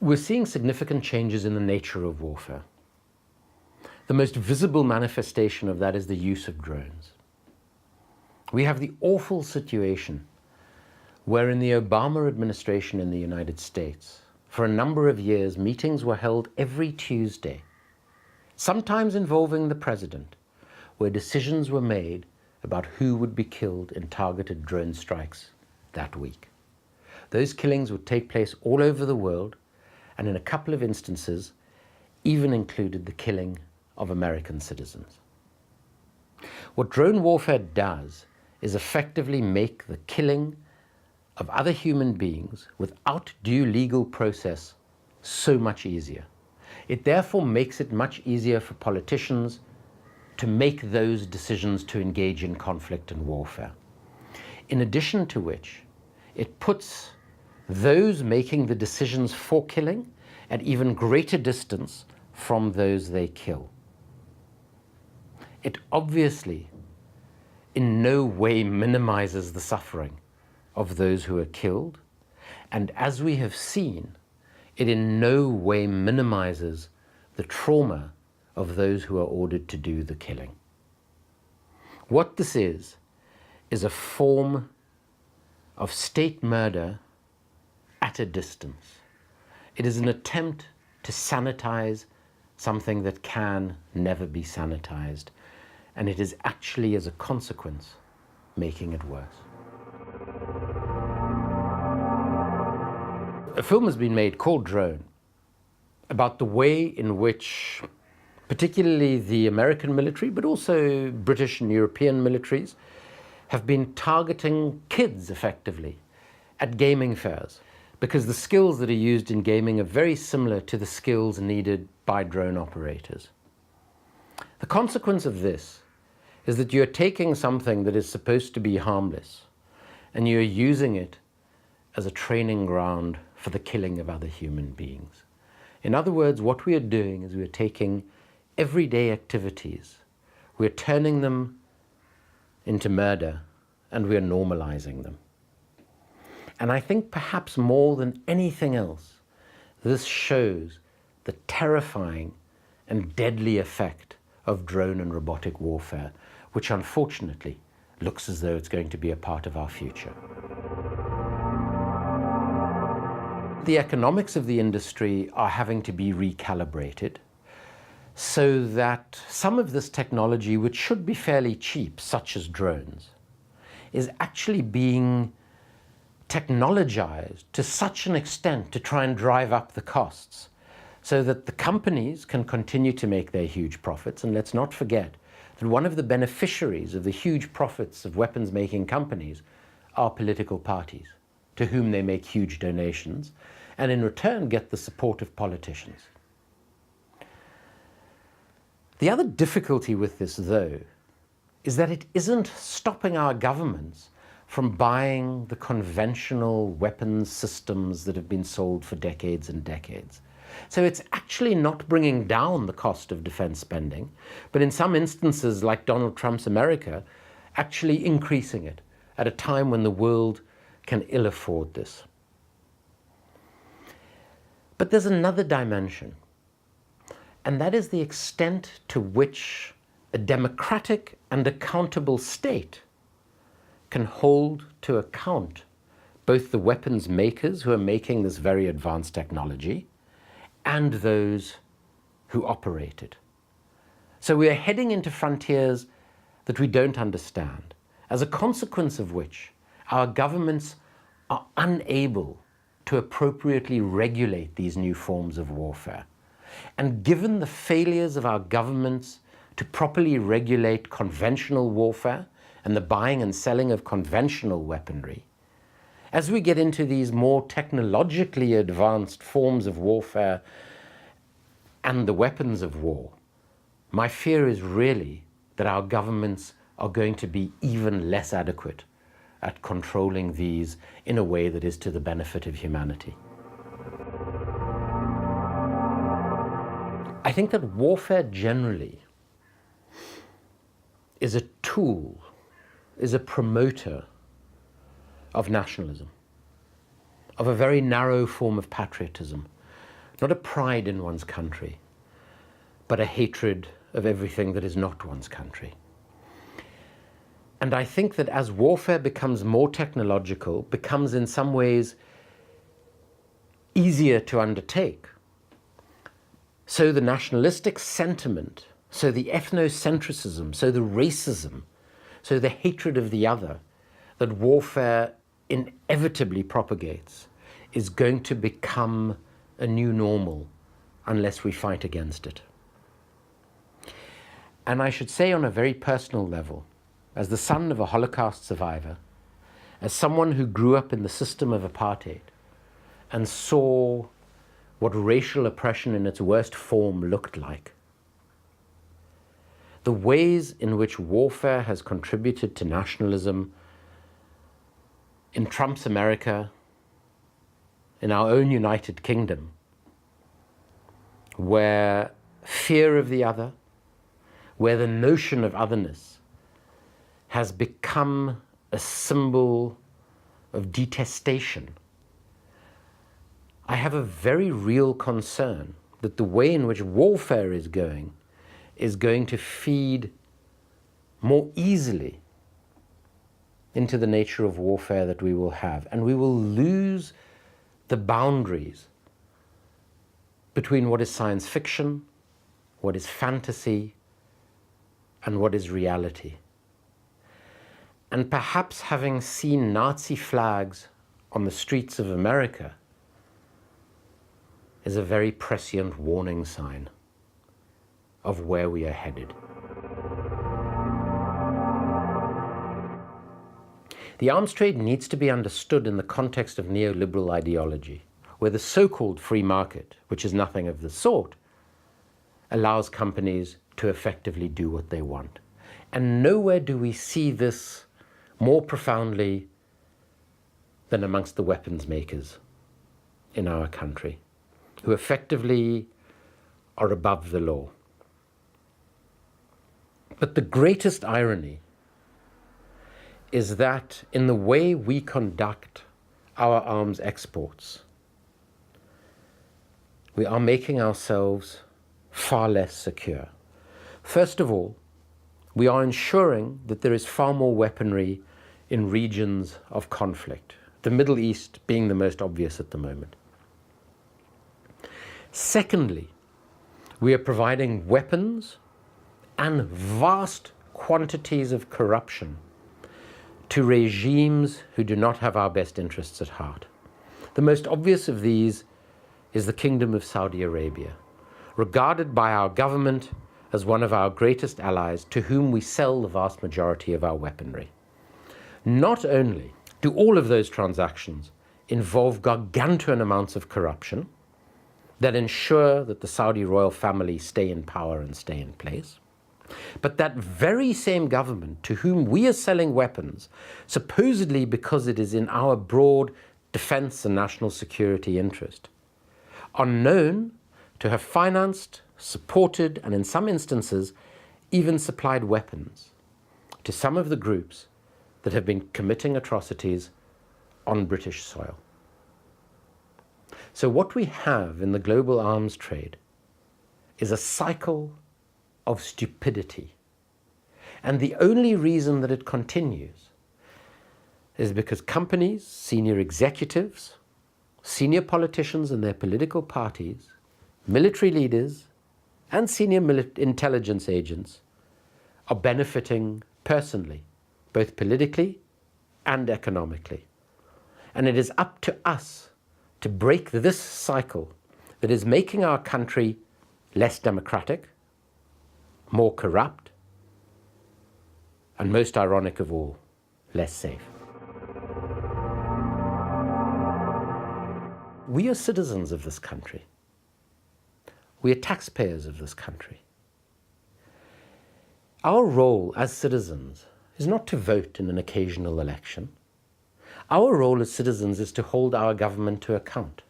We're seeing significant changes in the nature of warfare. The most visible manifestation of that is the use of drones. We have the awful situation where in the Obama administration in the United States, for a number of years, meetings were held every Tuesday, sometimes involving the president, where decisions were made about who would be killed in targeted drone strikes that week. Those killings would take place all over the world, and in a couple of instances, even included the killing of American citizens. What drone warfare does is effectively make the killing of other human beings without due legal process so much easier. It therefore makes it much easier for politicians to make those decisions to engage in conflict and warfare. In addition to which, it puts those making the decisions for killing at even greater distance from those they kill. It obviously in no way minimizes the suffering of those who are killed, and as we have seen, it in no way minimizes the trauma of those who are ordered to do the killing. What this is a form of state murder at a distance. It is an attempt to sanitize something that can never be sanitized, and it is actually, as a consequence, making it worse. A film has been made called Drone about the way in which particularly the American military, but also British and European militaries, have been targeting kids effectively at gaming fairs, because the skills that are used in gaming are very similar to the skills needed by drone operators. The consequence of this is that you're taking something that is supposed to be harmless and you're using it as a training ground for the killing of other human beings. In other words, what we are doing is we're taking everyday activities, we're turning them into murder, and we're normalizing them. And I think perhaps more than anything else, this shows the terrifying and deadly effect of drone and robotic warfare, which unfortunately looks as though it's going to be a part of our future. The economics of the industry are having to be recalibrated so that some of this technology, which should be fairly cheap, such as drones, is actually being technologized to such an extent to try and drive up the costs so that the companies can continue to make their huge profits. And let's not forget that one of the beneficiaries of the huge profits of weapons-making companies are political parties, to whom they make huge donations and in return get the support of politicians. The other difficulty with this, though, is that it isn't stopping our governments from buying the conventional weapons systems that have been sold for decades and decades. So it's actually not bringing down the cost of defense spending, but in some instances, like Donald Trump's America, actually increasing it at a time when the world can ill afford this. But there's another dimension, and that is the extent to which a democratic and accountable state can hold to account both the weapons makers who are making this very advanced technology and those who operate it. So we are heading into frontiers that we don't understand, as a consequence of which our governments are unable to appropriately regulate these new forms of warfare. And given the failures of our governments to properly regulate conventional warfare and the buying and selling of conventional weaponry, as we get into these more technologically advanced forms of warfare and the weapons of war, my fear is really that our governments are going to be even less adequate at controlling these in a way that is to the benefit of humanity. I think that warfare generally is a tool, is a promoter of nationalism, of a very narrow form of patriotism, not a pride in one's country, but a hatred of everything that is not one's country. And I think that as warfare becomes more technological, becomes in some ways easier to undertake, so the nationalistic sentiment, so the ethnocentrism, so the racism, so the hatred of the other that warfare inevitably propagates is going to become a new normal unless we fight against it. And I should say on a very personal level, as the son of a Holocaust survivor, as someone who grew up in the system of apartheid and saw what racial oppression in its worst form looked like, the ways in which warfare has contributed to nationalism in Trump's America, in our own United Kingdom, where fear of the other, where the notion of otherness has become a symbol of detestation, I have a very real concern that the way in which warfare is going to feed more easily into the nature of warfare that we will have. And we will lose the boundaries between what is science fiction, what is fantasy, and what is reality. And perhaps having seen Nazi flags on the streets of America is a very prescient warning sign of where we are headed. The arms trade needs to be understood in the context of neoliberal ideology, where the so-called free market, which is nothing of the sort, allows companies to effectively do what they want. And nowhere do we see this more profoundly than amongst the weapons makers in our country, who effectively are above the law. But the greatest irony is that in the way we conduct our arms exports, we are making ourselves far less secure. First of all, we are ensuring that there is far more weaponry in regions of conflict, the Middle East being the most obvious at the moment. Secondly, we are providing weapons and vast quantities of corruption to regimes who do not have our best interests at heart. The most obvious of these is the Kingdom of Saudi Arabia, regarded by our government as one of our greatest allies, to whom we sell the vast majority of our weaponry. Not only do all of those transactions involve gargantuan amounts of corruption that ensure that the Saudi royal family stay in power and stay in place, but that very same government to whom we are selling weapons, supposedly because it is in our broad defense and national security interest, are known to have financed, supported, and in some instances, even supplied weapons to some of the groups that have been committing atrocities on British soil. So what we have in the global arms trade is a cycle of stupidity. And the only reason that it continues is because companies, senior executives, senior politicians and their political parties, military leaders, and senior intelligence agents are benefiting personally, both politically and economically. And it is up to us to break this cycle that is making our country less democratic, more corrupt, and most ironic of all, less safe. We are citizens of this country. We are taxpayers of this country. Our role as citizens is not to vote in an occasional election. Our role as citizens is to hold our government to account.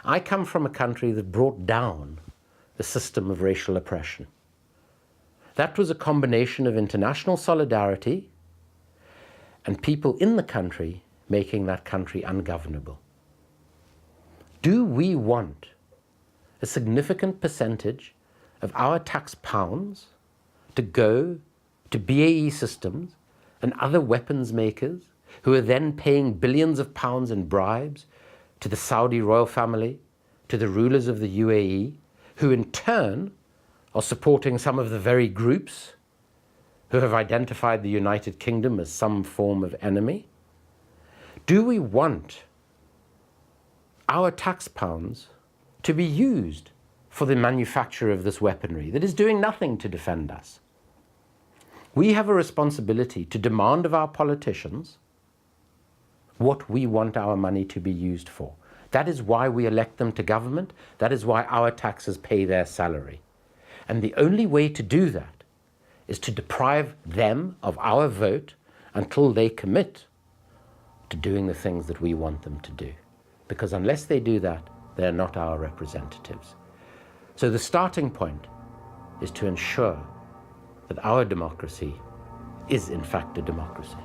I come from a country that brought down the system of racial oppression. That was a combination of international solidarity and people in the country making that country ungovernable. Do we want a significant percentage of our tax pounds to go to BAE Systems and other weapons makers who are then paying billions of pounds in bribes to the Saudi royal family, to the rulers of the UAE, who in turn are supporting some of the very groups who have identified the United Kingdom as some form of enemy? Do we want our tax pounds to be used for the manufacture of this weaponry that is doing nothing to defend us? We have a responsibility to demand of our politicians what we want our money to be used for. That is why we elect them to government. That is why our taxes pay their salary. And the only way to do that is to deprive them of our vote until they commit to doing the things that we want them to do. Because unless they do that, they are not our representatives. So the starting point is to ensure that our democracy is in fact a democracy.